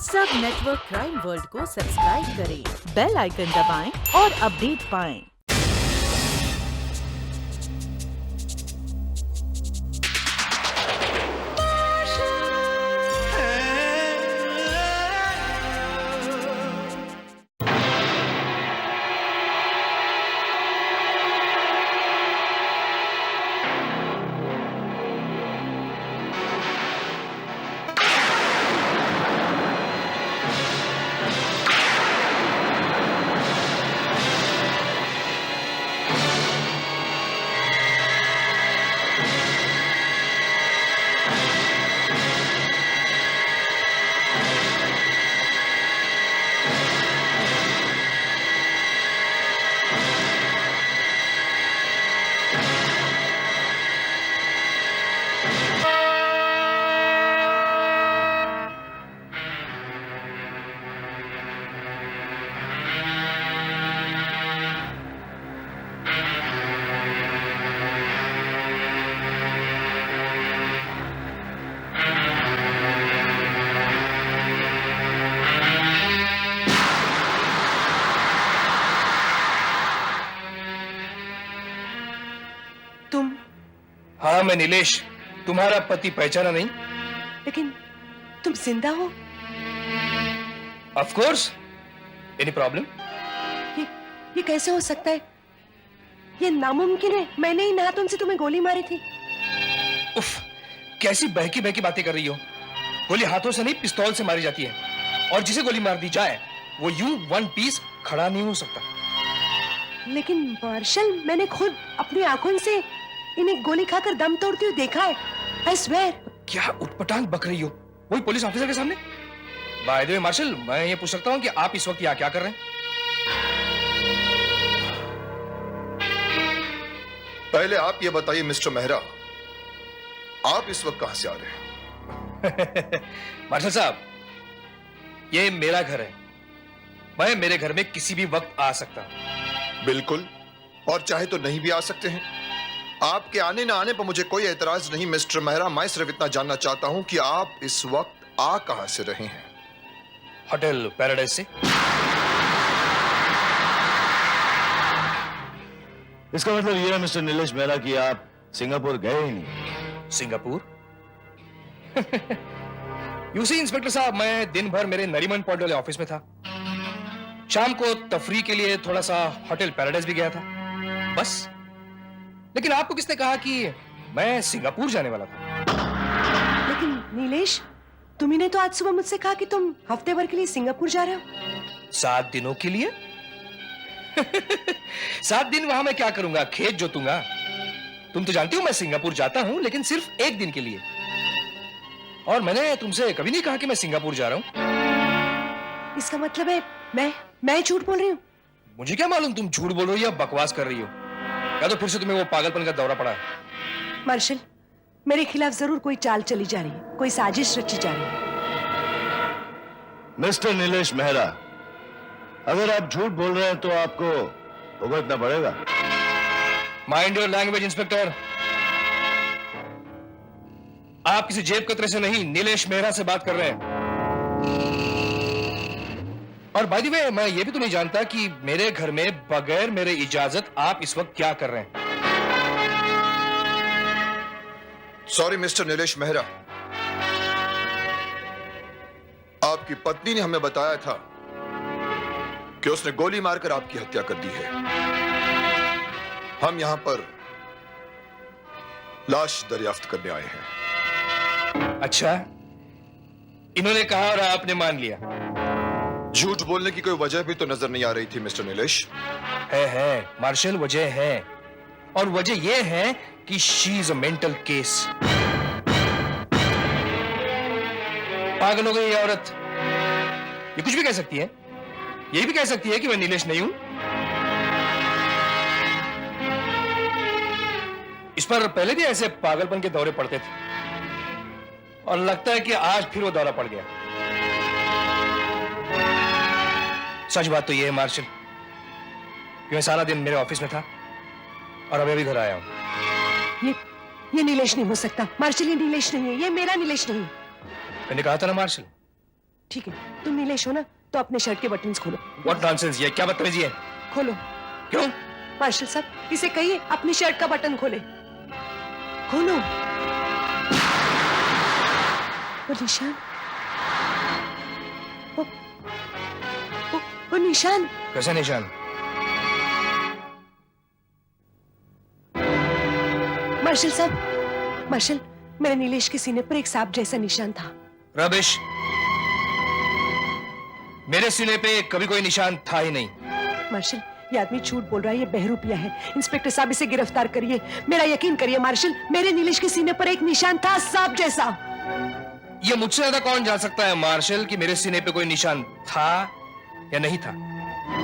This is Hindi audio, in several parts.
सब नेटवर्क क्राइम वर्ल्ड को सब्सक्राइब करें, बेल आइकन दबाएं और अपडेट पाएं। तुम? हाँ, मैं नीलेश, तुम्हारा पति। पहचाना नहीं? लेकिन तुम जिंदा हो? Of course. Any problem? ये कैसे हो सकता है? ये नामुमकिन है। मैंने ही नातुन से तुम्हें गोली मारी थी। उफ, कैसी बहकी बहकी बातें कर रही हो। गोली हाथों से नहीं, पिस्तौल से मारी जाती है, और जिसे गोली मार दी जाए वो यूं वन पीस खड़ा नहीं हो सकता। लेकिन मार्शल, मैंने खुद अपनी आंखों से इन्हें गोली खाकर दम तोड़ती हुई देखा है। I swear। क्या उटपटांग बक रही हो, वही पुलिस ऑफिसर के सामने? बाय द वे मार्शल, मैं ये पूछ सकता हूँ कि आप इस वक्त यहाँ क्या कर रहे हैं? पहले आप ये बताइए मिस्टर मेहरा, आप इस वक्त कहां से आ रहे हैं? मार्शल साहब, ये मेरा घर है। मैं मेरे घर में किसी भी वक्त आ सकता हूं। बिल्कुल, और चाहे तो नहीं भी आ सकते हैं। आपके आने ना आने पर मुझे कोई एतराज नहीं मिस्टर मेहरा। मैं सिर्फ इतना जानना चाहता हूं कि आप इस वक्त आ कहां से रहे हैं? होटल पैराडाइज से। इसका मतलब यह है मिस्टर नीलेश मेहरा कि आप सिंगापुर गए ही नहीं। सिंगापुर? यूसी इंस्पेक्टर साहब, मैं दिन भर मेरे नरीमन पॉइंट वाले ऑफिस में था। शाम को तफरी के लिए थोड़ा सा होटल पैराडाइज भी गया था, बस। लेकिन आपको किसने कहा कि मैं सिंगापुर जाने वाला था? लेकिन नीलेश, तुम्ही ने तो आज सुबह मुझसे कहा कि तुम हफ्ते भर के लिए सिंगापुर जा रहे हो। 7 दिनों के लिए? 7 दिन वहां मैं क्या करूंगा? खेत जोतूंगा। तुम तो जानती हो मैं सिंगापुर जाता हूं, लेकिन सिर्फ 1 दिन के लिए। और मैंने तुमसे कभी नहीं कहा कि मैं सिंगापुर जा रहा हूं। इसका मतलब है मैं झूठ बोल रही हूँ? मुझे क्या मालूम तुम झूठ बोल रही हो या बकवास कर रही हो, या तो फिर से तुम्हें वो पागलपन का दौरा पड़ा है। मार्शल, मेरे खिलाफ जरूर कोई चाल चली जा रही है, कोई साजिश रची जा रही है। मिस्टर नीलेश मेहरा, अगर आप झूठ बोल रहे हैं तो आपको भुगतना पड़ेगा। Mind your language inspector. आप किसी जेब कतरे से नहीं, नीलेश मेहरा से बात कर रहे हैं। और बाय द वे, मैं ये भी तो नहीं जानता कि मेरे घर में बगैर मेरे इजाजत आप इस वक्त क्या कर रहे हैं। सॉरी मिस्टर नीलेश मेहरा, आपकी पत्नी ने हमें बताया था कि उसने गोली मारकर आपकी हत्या कर दी है। हम यहां पर लाश दरियाफ्त करने आए हैं। अच्छा, इन्होंने कहा और आपने मान लिया? झूठ बोलने की कोई वजह भी तो नजर नहीं आ रही थी मिस्टर नीलेश। है मार्शल, वजह है। और वजह यह है कि she is a mental case. पागल हो गई ये औरत। ये कुछ भी कह सकती है। ये भी कह सकती है कि मैं नीलेश नहीं हूं। इस पर पहले भी ऐसे पागलपन के दौरे पड़ते थे, और लगता है कि आज फिर वो दौरा पड़ गया। सच बात तो ये है मार्शल कि मैं सारा दिन मेरे ऑफिस में था और अभी अभी घर आया हूं। ये नीलेश नहीं हो सकता। मार्शल, ये नीलेश नहीं है, ये मेरा नीलेश नहीं है। मैंने कहा था ना मार्शल, ठीक है, तुम नीलेश हो ना, तो अपने शर्ट के बटन्स खोलो। व्हाट नॉनसेंस, ये क्या बदतमीजी है? खोलो। क्यों? मार्शल साहब, इसे कहिए अपनी शर्ट का बटन खोले। खोलो। वो निशान, वो निशान। कैसा निशान? मार्शल साहब, मार्शल, मेरे नीलेश के सीने पर एक सांप जैसा निशान था। रबिश, मेरे सीने पे कभी कोई निशान था ही नहीं। मार्शल, ये आदमी झूठ बोल रहा है, ये बहरूपिया है। इंस्पेक्टर साहब, इसे गिरफ्तार करिए। मेरा यकीन करिए मार्शल, मेरे नीलेश के सीने पर एक निशान था सांप जैसा। ये मुझसे ज्यादा कौन जान सकता है मार्शल कि मेरे सीने पे कोई निशान था या नहीं था?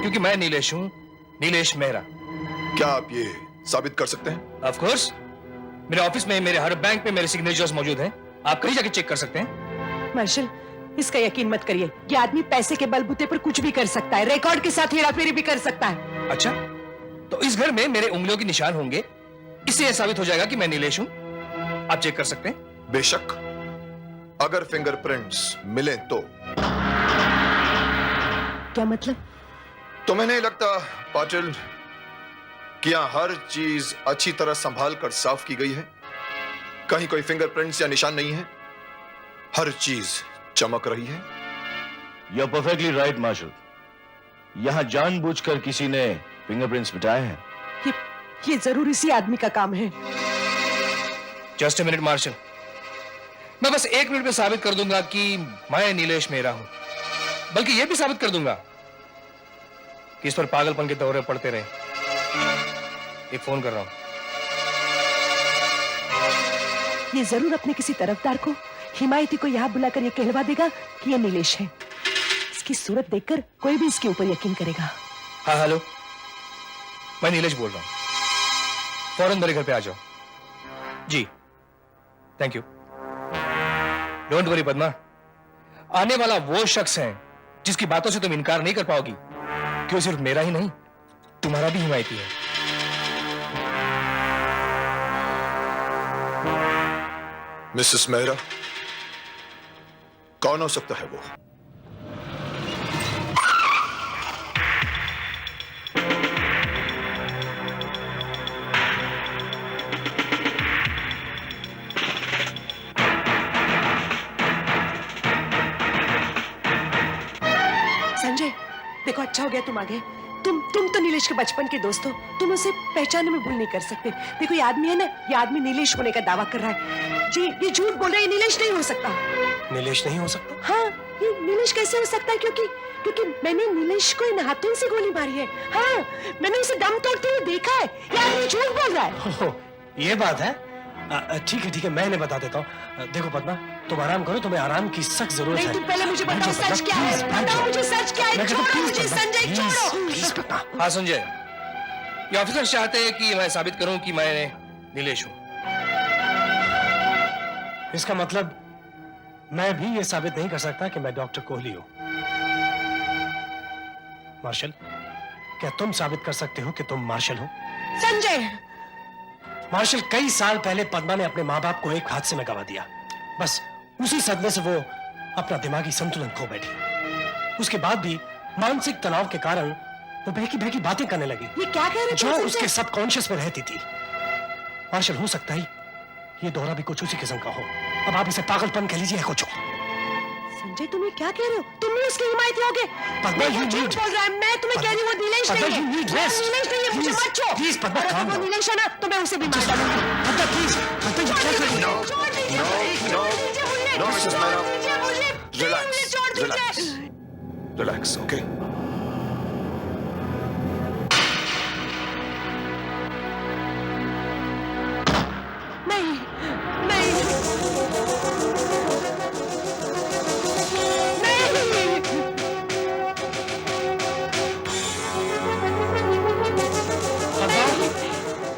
क्योंकि मैं नीलेश हूं, नीलेश मेहरा। क्या आप ये साबित कर सकते हैं? ऑफ कोर्स, मेरे ऑफिस में, मेरे हर बैंक में मेरे सिग्नेचर्स मौजूद हैं। आप कहीं जाके चेक कर सकते हैं। मार्शल, इसका यकीन मत करिए। ये आदमी पैसे के बलबूते पर कुछ भी कर सकता है, रिकॉर्ड के साथ हेराफेरी भी कर सकता है। अच्छा, तो इस घर में मेरे उंगलियों के निशान होंगे, इससे यह साबित हो जाएगा कि मैं नीलेश हूं। आप चेक कर सकते हैं। बेशक, अगर फिंगरप्रिंट्स मिले तो। क्या मतलब? तो मैं नहीं लगता पाटिल कि यहां हर चीज अच्छी तरह संभाल कर साफ की गई है। कहीं कोई फिंगरप्रिंट्स या निशान नहीं है। हर चीज चमक रही है। You are perfectly right Marshal. यहां जानबूझकर किसी ने फिंगरप्रिंट्स मिटाए हैं। ये जरूर इसी आदमी का काम है। जस्ट ए मिनट मार्शल, मैं बस 1 मिनट में साबित कर दूंगा कि मैं नीलेश मेहरा हूं। बल्कि यह भी साबित कर दूंगा कि इस पर पागलपन के दौरे पड़ते रहे। एक फोन कर रहा हूं। ये जरूर अपने किसी तरफदार को, हिमायती को यहाँ बुलाकर ये कहलवा देगा कि ये नीलेश है। इसकी सूरत देखकर कोई भी इसके ऊपर यकीन करेगा। हाँ हेलो, मैं नीलेश बोल रहा हूं। फौरन मेरे घर पे आ जाओ। जी, thank you. Don't worry Padma, आने वाला वो शख्स है जिसकी बातों से तुम इनकार नहीं कर पाओगी कि वो सिर्फ मेरा ही नहीं, तुम्हारा भी हिमायती है। मिसेस मेहरा, कौन हो सकता है वो? संजय, देखो अच्छा हो गया तुम आ गए। तुम तो नीलेश के बचपन के दोस्त हो, तुम उसे पहचानने में भूल नहीं कर सकते। देखो ये आदमी है ना, ये आदमी नीलेश होने का दावा कर रहा है। जी, ये झूठ बोल रहा है, ये नीलेश नहीं हो सकता। नीलेश नहीं हो सकता? हाँ, ये नीलेश कैसे हो सकता है? क्योंकि मैंने नीलेश को इन हाथों से गोली मारी है। हाँ, मैंने उसे दम तोड़ते हुए देखा है। ये आदमी झूठ बोल रहा है। ये बात है। ठीक है, मैं इन्हें बता देता हूँ। देखो पद्मा, तुम आराम करो, तुम्हें आराम की सख्त जरूरत नहीं, है। तुम पहले मुझे बताओ सच क्या है। बताओ मुझे सच क्या है। छोड़ो मुझे संजय, छोड़ो। प्लीज पद्मा। हाँ संजय, ये ऑफिसर चाहते हैं कि मैं साबित करूं कि मैं नीलेश हूं। इसका मतलब मैं भी ये साबित नहीं कर सकता कि मैं डॉक्टर कोहली हूं। मार्शल, क्या तुम साबित कर सकते हो कि तुम मार्शल हो? संजय, मार्शल, कई साल पहले पद्मा ने अपने माँ बाप को एक हादसे में गंवा दिया। बस उसी सदमे से वो अपना दिमागी संतुलन खो बैठी। उसके बाद भी मानसिक तनाव के कारण वो बहकी बहकी बातें करने लगी, ये क्या कह रहे जो थे उसके सबकॉन्शियस में रहती थी। मार्शल, हो सकता है ये दौरा भी कुछ उसी किस्म का हो। अब आप इसे पागलपन कह लीजिए या कुछ और। संजय, तुम ये क्या कह रहे हो? तुम भी उसके हिमायती होगे। पद्मा, you झूठ need- बोल रहा है। मैं तुम्हें कह रही हूँ वो नीलेश पद्मा, नहीं है। you need वो rest. नीलेश नहीं है, मुझे Please, मत छो। please, पद्मा, अगर calm वो down. नीलेश है ना, तो मैं उसे भी मार डालूंगी। पद्मा, प्लीज, पद्मा, ये क्या कर रही हो? छोड़ दीजिए, No, छोड़ दीजिए मुझे। no, Mrs. छोड़ Mehra. दीजिए मुझे। प्लीज, Relax, मुझे छोड़ दीजिए। relax. Relax, okay? नहीं, नहीं, नहीं।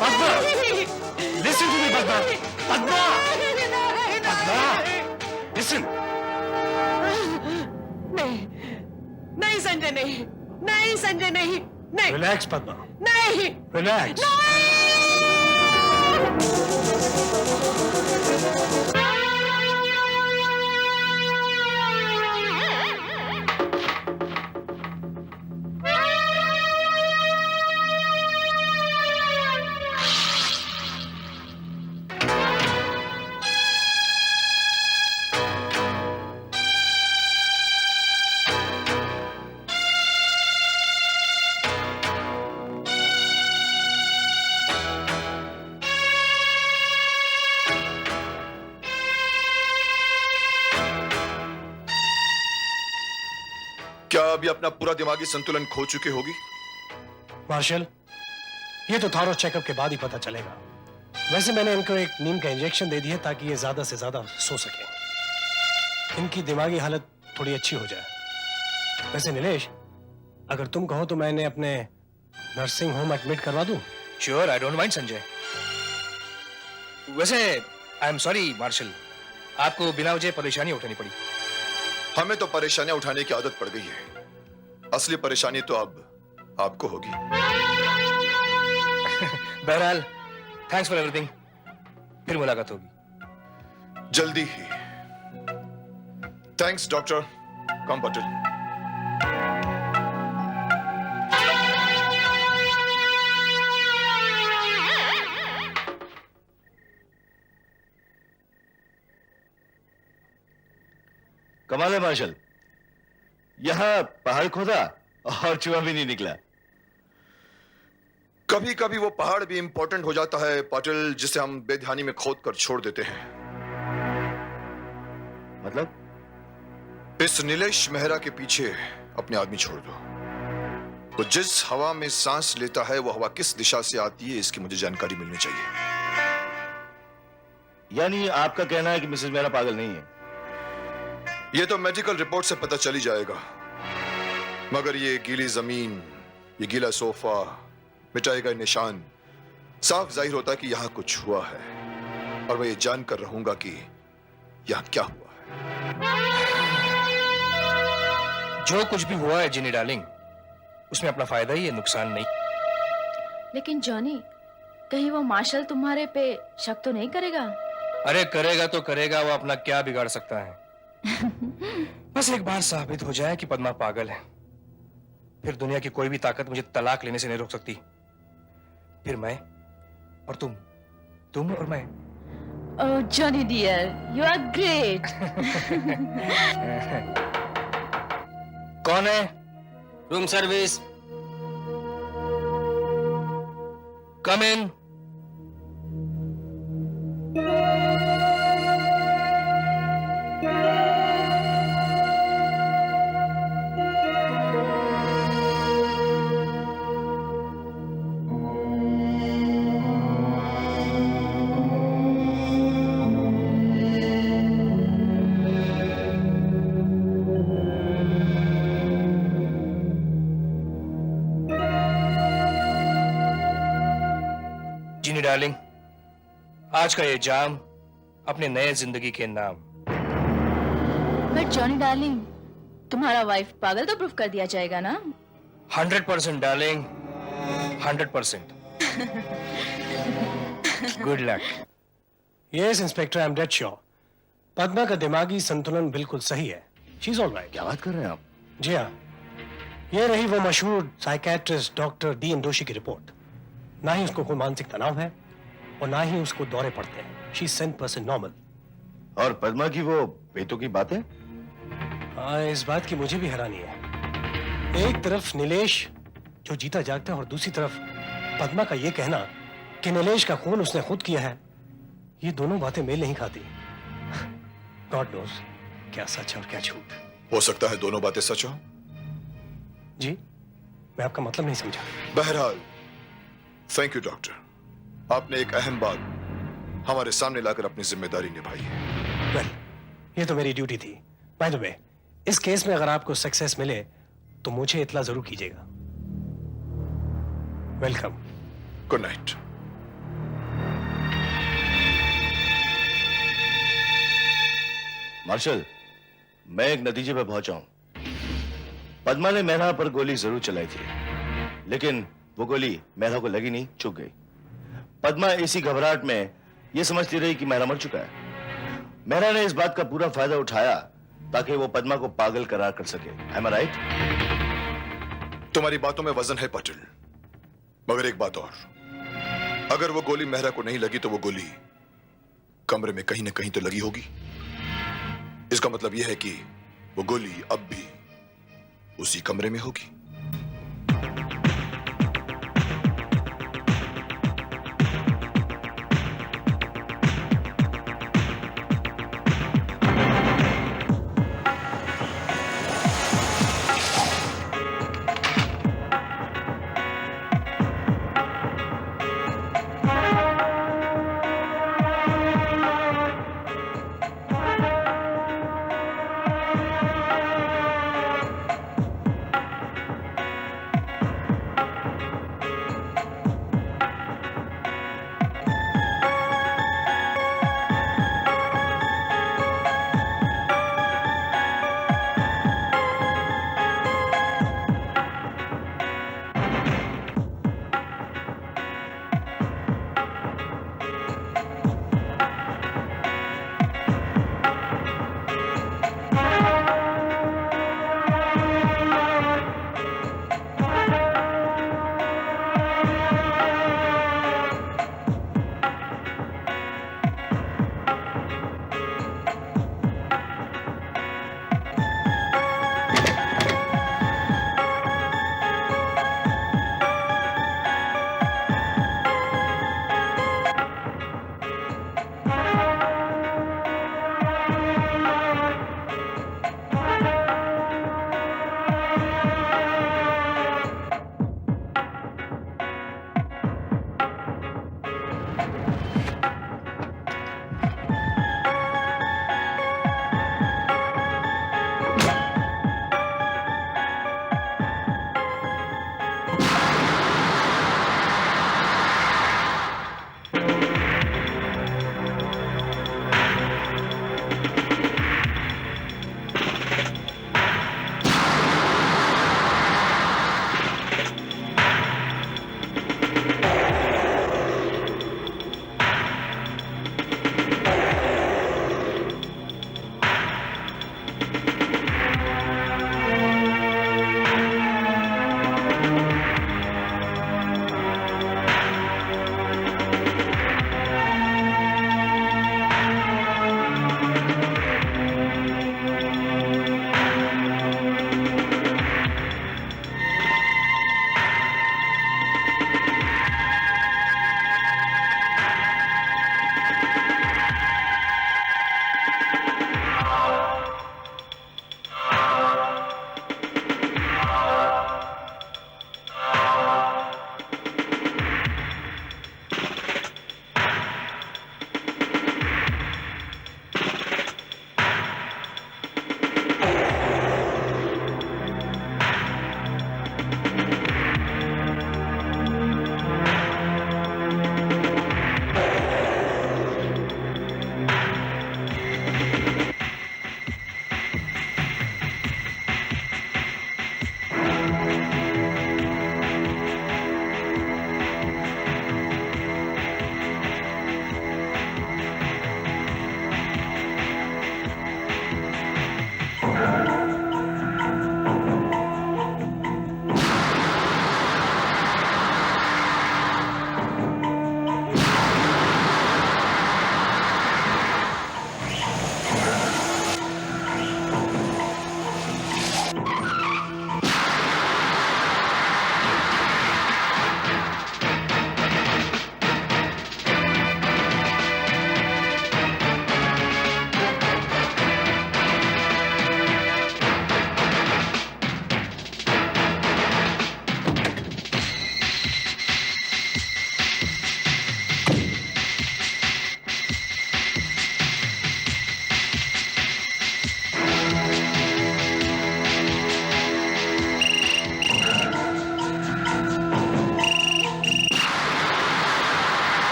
Padma, listen to me, Padma, Padma, Padma, listen. नहीं, नहीं संजय, नहीं, नहीं संजय, नहीं, नहीं, Relax, पद्मा, नहीं, relax. क्या अभी अपना पूरा दिमागी संतुलन खो चुकी होगी? मार्शल, ये तो थारो चेकअप के बाद ही पता चलेगा। वैसे मैंने इनको एक नींद का इंजेक्शन दे दिया ताकि ये ज्यादा से ज्यादा सो सके, इनकी दिमागी हालत थोड़ी अच्छी हो जाए। वैसे नीलेश, अगर तुम कहो तो मैंने अपने नर्सिंग होम एडमिट करवा दूं? Sure, I don't mind Sanjay. वैसे आई एम सॉरी मार्शल, आपको बिना वजह परेशानी उठानी पड़ी। हमें तो परेशानियां उठाने की आदत पड़ गई है, असली परेशानी तो अब आपको होगी। बहरहाल, थैंक्स फॉर एवरीथिंग। फिर मुलाकात होगी जल्दी ही। Thanks doctor. कम पटेल। कमाल है मार्शल, यहां पहाड़ खोदा और चूहा भी नहीं निकला। कभी कभी वो पहाड़ भी इंपॉर्टेंट हो जाता है पाटिल, जिसे हम बेध्यानी में खोद कर छोड़ देते हैं। मतलब? इस नीलेश मेहरा के पीछे अपने आदमी छोड़ दो। वो जिस हवा में सांस लेता है वो हवा किस दिशा से आती है इसकी मुझे जानकारी मिलनी चाहिए। यानी आपका कहना है कि मिसेस मेहरा पागल नहीं है? ये तो मेडिकल रिपोर्ट से पता चल ही जाएगा, मगर ये गीली जमीन, ये गीला सोफा, मिटाए गए निशान, साफ जाहिर होता है कि यहां कुछ हुआ है, और मैं ये जानकर रहूंगा कि यहां क्या हुआ है। जो कुछ भी हुआ है जिनी डार्लिंग, उसमें अपना फायदा ही है, नुकसान नहीं। लेकिन जॉनी, कहीं वो मार्शल तुम्हारे पे शक तो नहीं करेगा? अरे करेगा तो करेगा, वो अपना क्या बिगाड़ सकता है। बस एक बार साबित हो जाए कि पद्मा पागल है, फिर दुनिया की कोई भी ताकत मुझे तलाक लेने से नहीं रोक सकती। फिर मैं और तुम और मैं। Oh Johnny dear, you are great. कौन है? Room service. Come in. Ginny darling, आज का ये जाम अपने नए जिंदगी के नाम। बट जॉनी डार्लिंग, तुम्हारा वाइफ पागल तो प्रूफ कर दिया जाएगा ना? 100% darling, 100%। Good luck. Yes inspector, I am dead sure Padma का दिमागी संतुलन बिल्कुल सही है। She is alright. क्या बात कर रहे हैं आप? जी हाँ, ये रही वो मशहूर psychiatrist doctor D N Joshi की रिपोर्ट। ना ही उसको कोई मानसिक तनाव है और ना ही उसको दौरे पड़ते हैं। She is 100% normal. और पद्मा की वो बेतों की बातें? इस बात की मुझे भी हैरानी है। एक तरफ नीलेश जो जीता जागता है और दूसरी तरफ पद्मा का ये कहना कि नीलेश का खून उसने खुद किया है। ये दोनों बातें मेल नहीं खाती। गॉड नोस क्या सच है और क्या झूठ। हो सकता है दोनों बातें सच हो। जी, मैं आपका मतलब नहीं समझा। बहरहाल, थैंक यू डॉक्टर, आपने एक अहम बात हमारे सामने लाकर अपनी जिम्मेदारी निभाई है। वेल, ये तो मेरी ड्यूटी थी। बाय द वे, इस केस में अगर आपको सक्सेस मिले तो मुझे इतला जरूर कीजिएगा। वेलकम। Good night. मार्शल, मैं एक नतीजे पर पहुंचा हूं। पद्मा ने मेहरा पर गोली जरूर चलाई थी, लेकिन वो गोली मेहरा को लगी नहीं, चुक गई। पद्मा इसी घबराहट में ये समझती रही कि मेहरा मर चुका है। मेहरा ने इस बात का पूरा फायदा उठाया ताकि वो पद्मा को पागल करार कर सके। Am I right? तुम्हारी बातों में वजन है पाटिल, मगर एक बात और, अगर वो गोली मेहरा को नहीं लगी तो वो गोली कमरे में कहीं ना कहीं तो लगी होगी। इसका मतलब यह है कि वो गोली अब भी उसी कमरे में होगी।